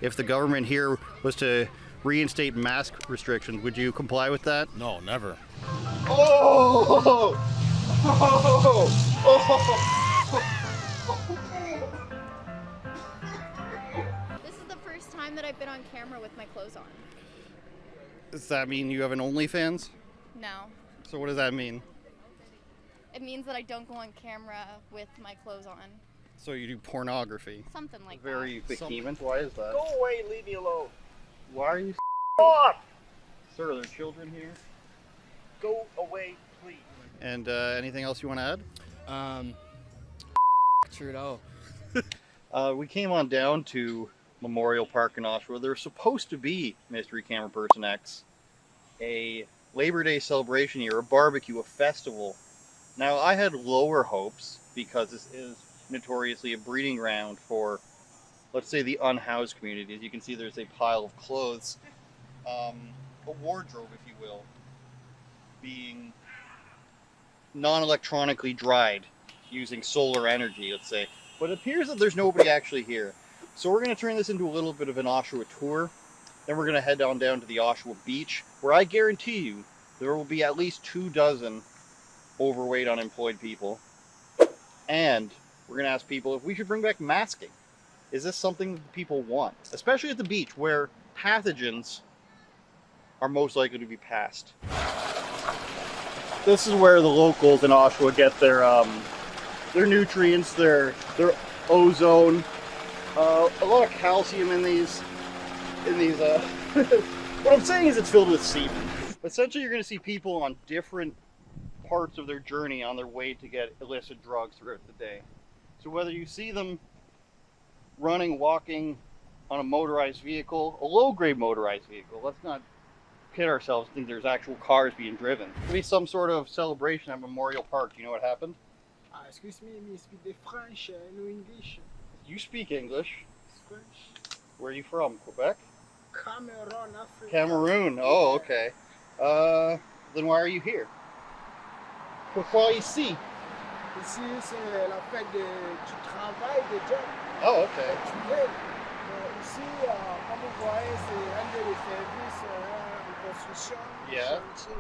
if the government here was to reinstate mask restrictions, would you comply with that? No, never. Oh! This is the first time that I've been on camera with my clothes on. Does that mean you have an OnlyFans? No. So what does that mean? It means that I don't go on camera with my clothes on. So you do pornography? Something like Very that. vehement. Why is that? Go away, leave me alone. Why are you? Stop! Sir, are there children here? Go away, please. And anything else you want to add? Trudeau. We came on down to Memorial Park in Oshawa. There's supposed to be, Mystery Camera Person X, a Labor Day celebration here, a barbecue, a festival. Now, I had lower hopes because this is notoriously a breeding ground for, let's say, the unhoused community. As you can see, there's a pile of clothes, a wardrobe, if you will, being non-electronically dried using solar energy, let's say. But it appears that there's nobody actually here. So we're going to turn this into a little bit of an Oshawa tour. Then we're going to head down to the Oshawa beach, where I guarantee you there will be at least 24 overweight unemployed people. And we're going to ask people if we should bring back masking. Is this something people want? Especially at the beach, where pathogens are most likely to be passed. This is where the locals in Oshawa get their nutrients, their ozone, a lot of calcium in these. What I'm saying is it's filled with semen. Essentially, you're going to see people on different parts of their journey on their way to get illicit drugs throughout the day. So whether you see them running, walking on a motorized vehicle, a low-grade motorized vehicle, let's not kid ourselves and think there's actual cars being driven. There'll be some sort of celebration at Memorial Park. Do you know what happened? Excuse me, me speak the French, no English. You speak English. French. Where are you from? Quebec? Cameroon, Africa. Cameroon. Oh, okay. Then why are you here? Pourquoi ici? Ici, c'est la fête du travail, des jobs. Oh, okay. Ici, comme vous voyez, c'est un lieu de service en construction. Yeah. Chantier,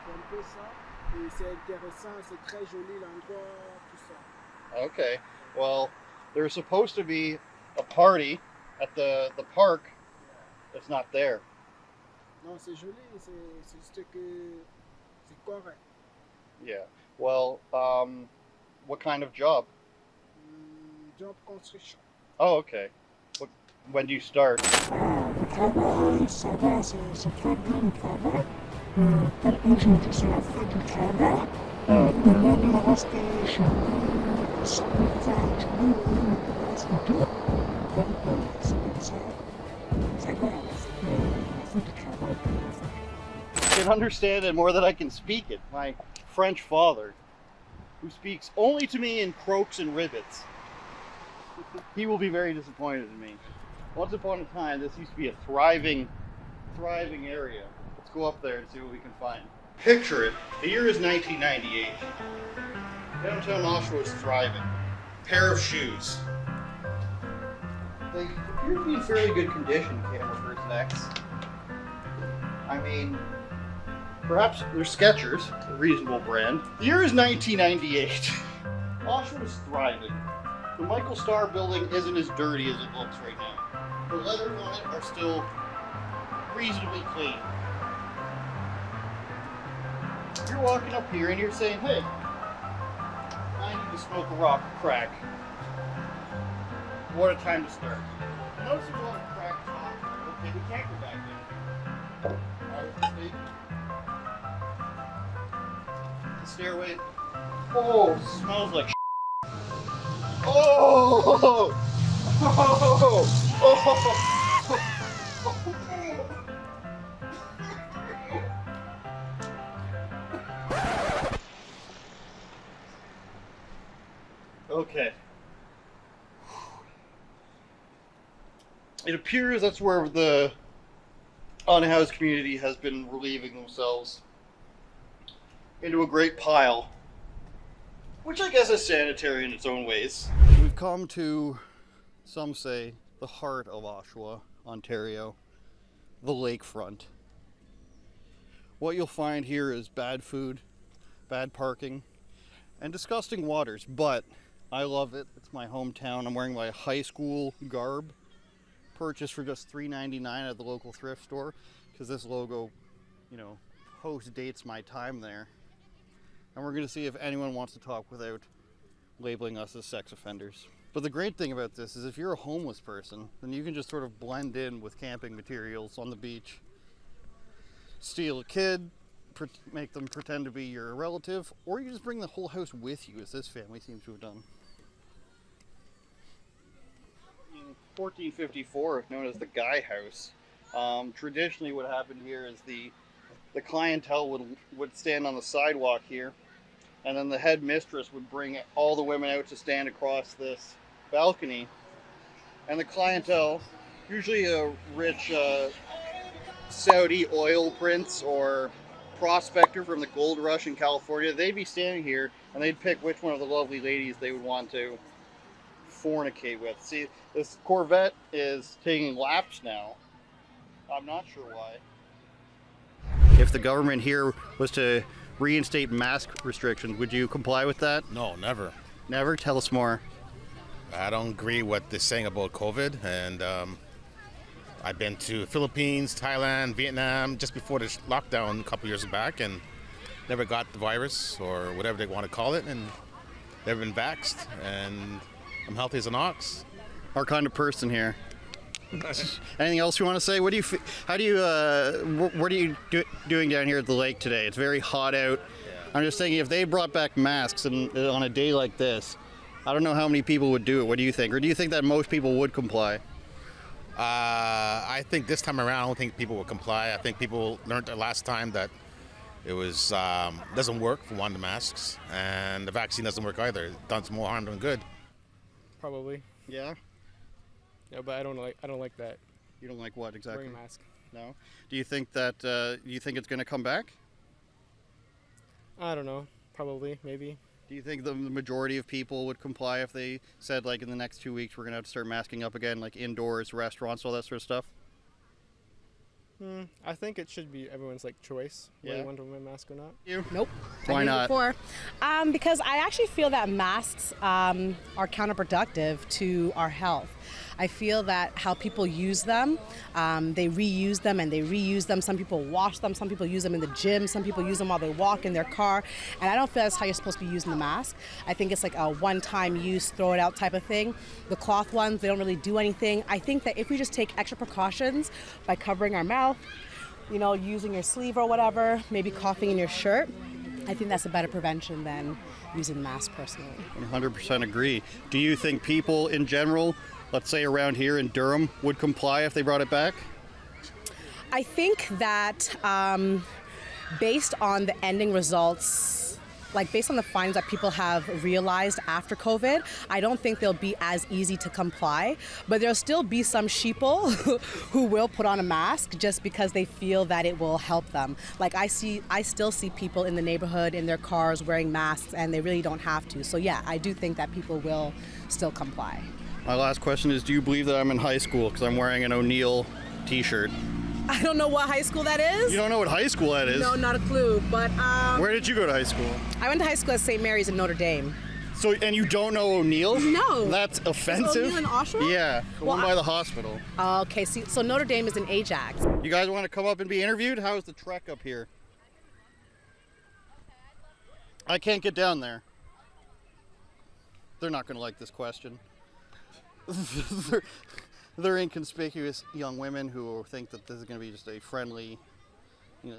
c'est un peu ça. Et c'est intéressant, c'est très joli l'endroit, tout ça. Okay. Well, there's supposed to be a party at the park that's not there. Non, c'est joli, c'est juste que c'est correct. Yeah. Well, what kind of job? Job construction. Oh, okay. When do you start? Le travail, ça va, c'est très bien le travail. Aujourd'hui, c'est la fête du travail. Demain, il va rester chez nous. Ça va être joli, il reste tout. Donc, c'est comme ça. Ça va, c'est la fête du travail. I can understand it more than I can speak it. My French father, who speaks only to me in croaks and ribbits, he will be very disappointed in me. Once upon a time, this used to be a thriving area. Let's go up there and see what we can find. Picture it. The year is 1998. Downtown Oshawa is thriving. Pair of shoes. They appear to be in fairly good condition, Camera Person X. I mean, perhaps they're Skechers, a reasonable brand. The year is 1998. Oshawa is thriving. The Michael Starr building isn't as dirty as it looks right now. The letters on it are still reasonably clean. You're walking up here and you're saying, hey, I need to smoke a rock crack. What a time to start. Notice there's a lot of crack talk. Okay, we can't go back there. My mistake. The stairway. Oh, smells like Oh! Okay. It appears that's where the unhoused community has been relieving themselves into a great pile, which I guess is sanitary in its own ways. We've come to, some say, the heart of Oshawa, Ontario, the Lakefront. What you'll find here is bad food, bad parking, and disgusting waters, but I love it. It's my hometown. I'm wearing my high school garb, purchased for just $3.99 at the local thrift store, because this logo, you know, post-dates my time there. And we're going to see if anyone wants to talk without labeling us as sex offenders. But the great thing about this is if you're a homeless person, then you can just sort of blend in with camping materials on the beach. Steal a kid, make them pretend to be your relative, or you just bring the whole house with you, as this family seems to have done. In 1454, known as the Guy House, traditionally what happened here is the clientele would stand on the sidewalk here, and then the head mistress would bring all the women out to stand across this balcony, and the clientele, usually a rich Saudi oil prince or prospector from the gold rush in California, they'd be standing here and they'd pick which one of the lovely ladies they would want to fornicate with. See, this Corvette is taking laps now. I'm not sure why. If the government here was to reinstate mask restrictions, would you comply with that? No, never. Never? Tell us more. I don't agree what they're saying about COVID, and I've been to Philippines, Thailand, Vietnam just before the lockdown a couple years back, and never got the virus or whatever they want to call it, and never been vaxxed, and I'm healthy as an ox. Our kind of person here. Anything else you want to say? What do you? How do you? What are you doing down here at the lake today? It's very hot out. Yeah. I'm just thinking if they brought back masks and on a day like this, I don't know how many people would do it. What do you think? Or do you think that most people would comply? I think this time around, I don't think people will comply. I think people learned the last time that it was doesn't work for one, the masks, and the vaccine doesn't work either. It does more harm than good. Probably. Yeah. Yeah, but I don't like that. You don't like what exactly? Wearing a mask. No. Do you think that? You think it's going to come back? I don't know. Probably. Maybe. Do you think the majority of people would comply if they said, like, in the next 2 weeks we're going to have to start masking up again, like indoors, restaurants, all that sort of stuff? I think it should be everyone's choice whether they want to wear a mask or not. You? Nope. Why not? Before. Because I actually feel that masks are counterproductive to our health. I feel that how people use them, they reuse them and they reuse them. Some people wash them, some people use them in the gym, some people use them while they walk in their car. And I don't feel that's how you're supposed to be using the mask. I think it's like a one-time use, throw it out type of thing. The cloth ones, they don't really do anything. I think that if we just take extra precautions by covering our mouth, using your sleeve or whatever, maybe coughing in your shirt, I think that's a better prevention than using the mask personally. 100% agree. Do you think people in general, let's say around here in Durham, would comply if they brought it back? I think that based on the ending results, based on the findings that people have realized after COVID, I don't think they'll be as easy to comply, but there'll still be some sheeple who will put on a mask just because they feel that it will help them. I still see people in the neighborhood in their cars wearing masks and they really don't have to. So yeah, I do think that people will still comply. My last question is, do you believe that I'm in high school because I'm wearing an O'Neill t-shirt? I don't know what high school that is. You don't know what high school that is? No, not a clue, but... Where did you go to high school? I went to high school at St. Mary's in Notre Dame. So, and you don't know O'Neill? No. That's offensive. Is O'Neill in Oshawa? Yeah, the one by the hospital. Okay, so Notre Dame is in Ajax. You guys want to come up and be interviewed? How's the trek up here? I can't get down there. They're not going to like this question. They're inconspicuous young women who think that this is going to be just a friendly, We're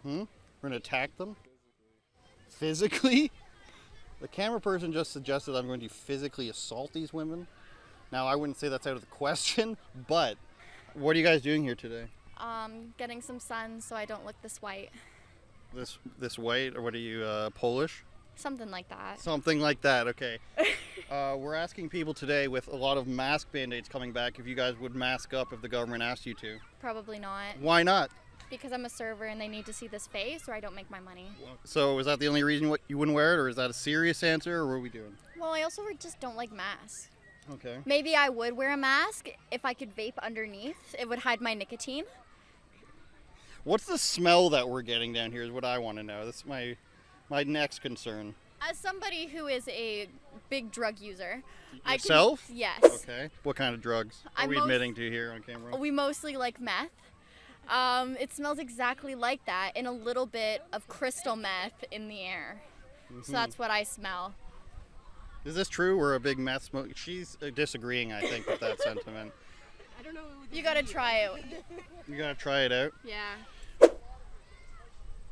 going to attack them? Physically? The camera person just suggested I'm going to physically assault these women. Now, I wouldn't say that's out of the question, but what are you guys doing here today? Getting some sun so I don't look this white. This white, or what are you, Polish? Something like that. Something like that, okay. We're asking people today with a lot of mask mandates coming back if you guys would mask up if the government asked you to. Probably not. Why not? Because I'm a server and they need to see this face or I don't make my money. So is that the only reason you wouldn't wear it, or is that a serious answer, or what are we doing? Well, I also just don't like masks. Okay. Maybe I would wear a mask if I could vape underneath. It would hide my nicotine. What's the smell that we're getting down here is what I want to know. That's my next concern. As somebody who is a big drug user, Yourself? Yes. Okay. What kind of drugs are we admitting to here on camera? We mostly like meth. It smells exactly like that, and a little bit of crystal meth in the air. So that's what I smell. Is this true? We're a big meth smoke. She's disagreeing, I think, with that sentiment. I don't know. You gotta try it. You gotta try it out? Yeah.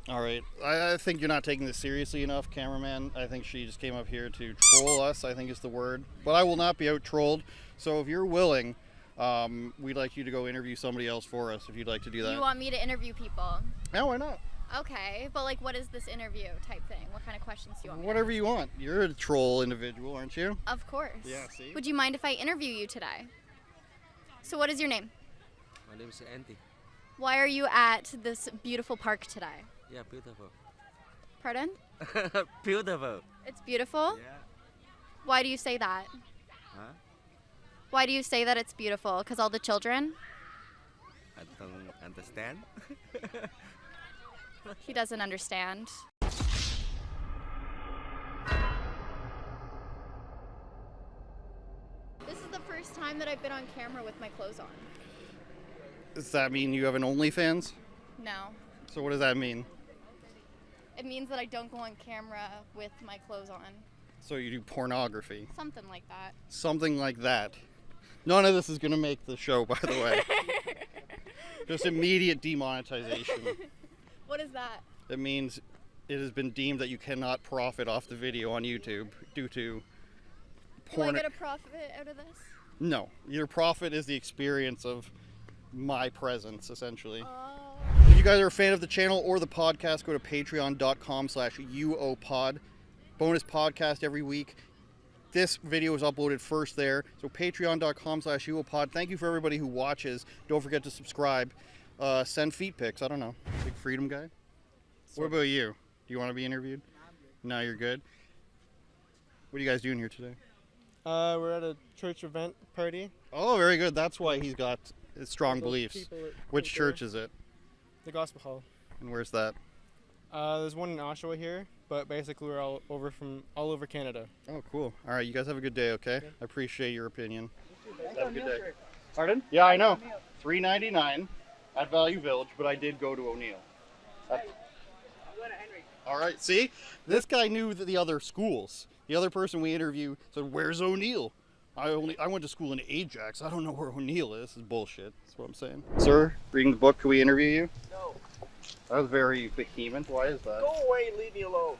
All right. I think you're not taking this seriously enough, cameraman. I think she just came up here to troll us, I think is the word. But I will not be out trolled. So if you're willing, we'd like you to go interview somebody else for us if you'd like to do that. You want me to interview people? Yeah, why not? Okay, but like, what is this interview type thing? What kind of questions do you want me Whatever to ask? you want. You're a troll individual, aren't you? Of course. Yeah, see? Would you mind if I interview you today? So what is your name? My name is Andy. Why are you at this beautiful park today? Yeah, beautiful. Pardon? Beautiful. It's beautiful? Yeah. Why do you say that? Huh? Why do you say that it's beautiful? Because all the children? I don't understand. He doesn't understand. This is the first time that I've been on camera with my clothes on. Does that mean you have an OnlyFans? No. So what does that mean? It means that I don't go on camera with my clothes on. So you do pornography? Something like that. Something like that. None of this is going to make the show, by the way. Just immediate demonetization. What is that? It means it has been deemed that you cannot profit off the video on YouTube due to porn. Do I get a profit out of this? No. Your profit is the experience of my presence, essentially. Oh. If you guys are a fan of the channel or the podcast, go to patreon.com/uopod. Bonus podcast every week. This video is uploaded first there. So patreon.com/uopod. Thank you for everybody who watches. Don't forget to subscribe. Send feet pics. I don't know. Big freedom guy. What about you? Do you want to be interviewed? No, you're good. What are you guys doing here today? We're at a church event party. Oh, very good. That's why he's got strong Those beliefs. people that Which come through. church is it? The Gospel Hall. And where's that? There's one in Oshawa here, but basically we're all over Canada. Oh, cool. All right, you guys have a good day, okay? Okay. I appreciate your opinion. Have a good day. Pardon? Yeah, I know. $3.99 at Value Village, but I did go to O'Neill. All right, see? This guy knew the other schools. The other person we interviewed said, "Where's O'Neill? I went to school in Ajax. I don't know where O'Neill is." This is bullshit. That's what I'm saying. Sir, reading the book, can we interview you? No. That was very vehement. Why is that? Go away and leave me alone.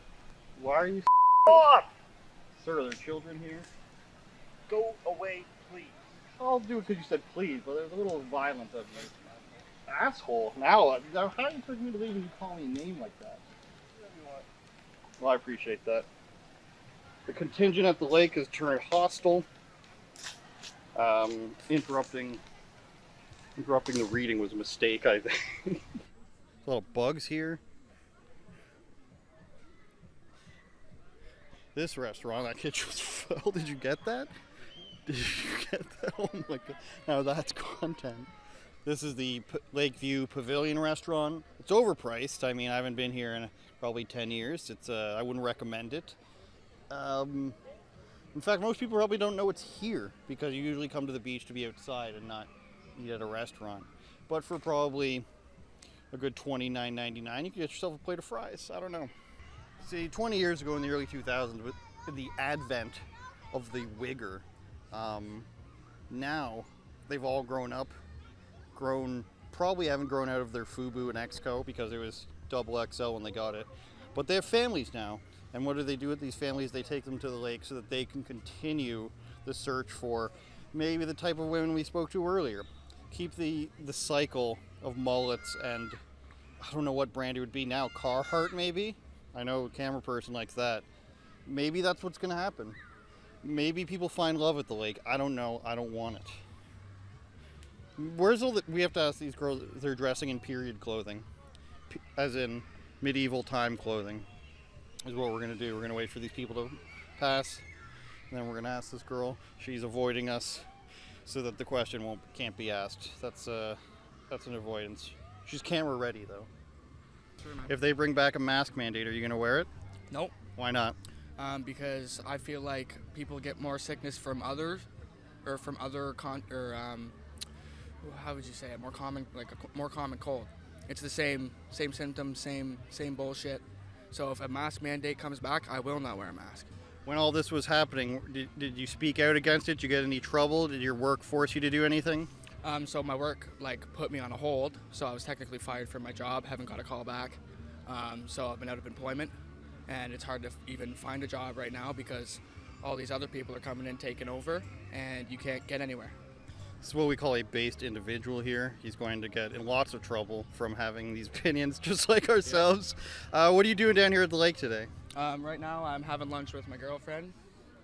Why are you... Stop! Sir, are there children here? Go away, please. I'll do it because you said please, but there's a little violent of you. Asshole. Now, how are you supposed me to leave when you call me a name like that? Well, I appreciate that. The contingent at the lake has turned hostile. Interrupting the reading was a mistake, I think. A lot of bugs here. This restaurant, that kitchen was full. Did you get that? Did you get that? Oh my god. Now that's content. This is the Lakeview Pavilion restaurant. It's overpriced. I mean, I haven't been here in probably 10 years. It's I wouldn't recommend it. In fact, most people probably don't know it's here because you usually come to the beach to be outside and not eat at a restaurant. But for probably a good $29.99, you can get yourself a plate of fries. I don't know. See, 20 years ago in the early 2000s, with the advent of the Wigger, now they've all grown up, probably haven't grown out of their FUBU and XCO because it was XXL when they got it. But they have families now. And what do they do with these families? They take them to the lake so that they can continue the search for maybe the type of women we spoke to earlier. Keep the cycle of mullets and I don't know what brand it would be now. Carhartt maybe? I know a camera person likes that. Maybe that's what's going to happen. Maybe people find love at the lake. I don't know. I don't want it. Where's all the... We have to ask these girls if they're dressing in period clothing. As in medieval time clothing. Is what we're going to do. We're going to wait for these people to pass. And then we're gonna ask this girl. She's avoiding us so that the question can't be asked. That's an avoidance. She's camera ready though. Sure, man. If they bring back a mask mandate, are you gonna wear it? Nope. Why not? Because I feel like people get more sickness from others, or from other how would you say it? More common, like a more common cold. It's the same symptoms, same bullshit. So if a mask mandate comes back, I will not wear a mask. When all this was happening, did you speak out against it? Did you get any trouble? Did your work force you to do anything? So my work put me on a hold, so I was technically fired from my job, haven't got a call back. So I've been out of employment, and it's hard to even find a job right now because all these other people are coming in, taking over, and you can't get anywhere. This is what we call a based individual here. He's going to get in lots of trouble from having these opinions just like ourselves. Yeah. What are you doing down here at the lake today? Right now I'm having lunch with my girlfriend,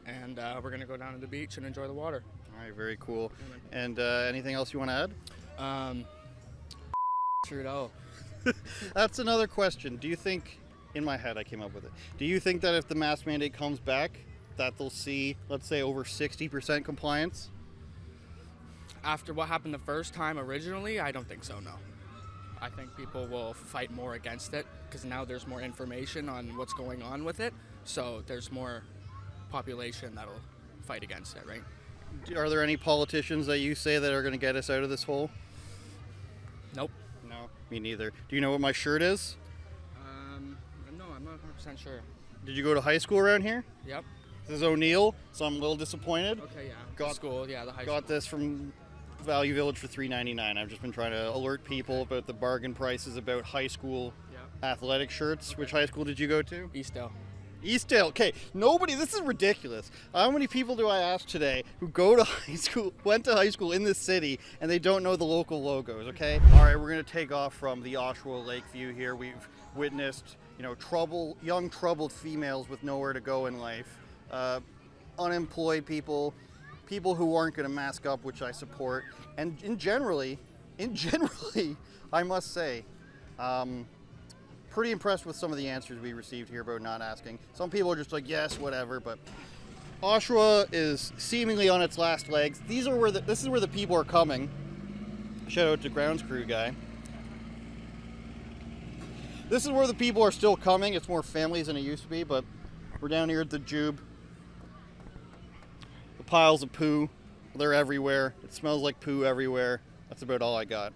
and we're going to go down to the beach and enjoy the water. All right, very cool. And anything else you want to add? Trudeau. That's another question. Do you think, in my head I came up with it, do you think that if the mask mandate comes back, that they'll see, let's say, over 60% compliance? After what happened the first time originally, I don't think so, no. I think people will fight more against it because now there's more information on what's going on with it, so there's more population that'll fight against it, right? Are there any politicians that you say that are going to get us out of this hole? Nope. No, me neither. Do you know what my shirt is? No, I'm not 100% sure. Did you go to high school around here? Yep. This is O'Neill, so I'm a little disappointed. Okay, yeah. The high school. Got this from Value Village for $3.99. I've just been trying to alert people about the bargain prices about high school athletic shirts. Which high school did you go to? Eastdale. Eastdale. Okay, nobody. This is ridiculous. How many people do I ask today who go to high school, went to high school in this city, and they don't know the local logos? Okay. All right, we're gonna take off from the Oshawa Lakeview here. We've witnessed, young troubled females with nowhere to go in life, unemployed people who aren't going to mask up, which I support, and in generally, I must say, pretty impressed with some of the answers we received here about not asking. Some people are just like, yes, whatever, but Oshawa is seemingly on its last legs. This is where the people are coming. Shout out to grounds crew guy. This is where the people are still coming. It's more families than it used to be, but we're down here at the Jube. The piles of poo, they're everywhere. It smells like poo everywhere. That's about all I got.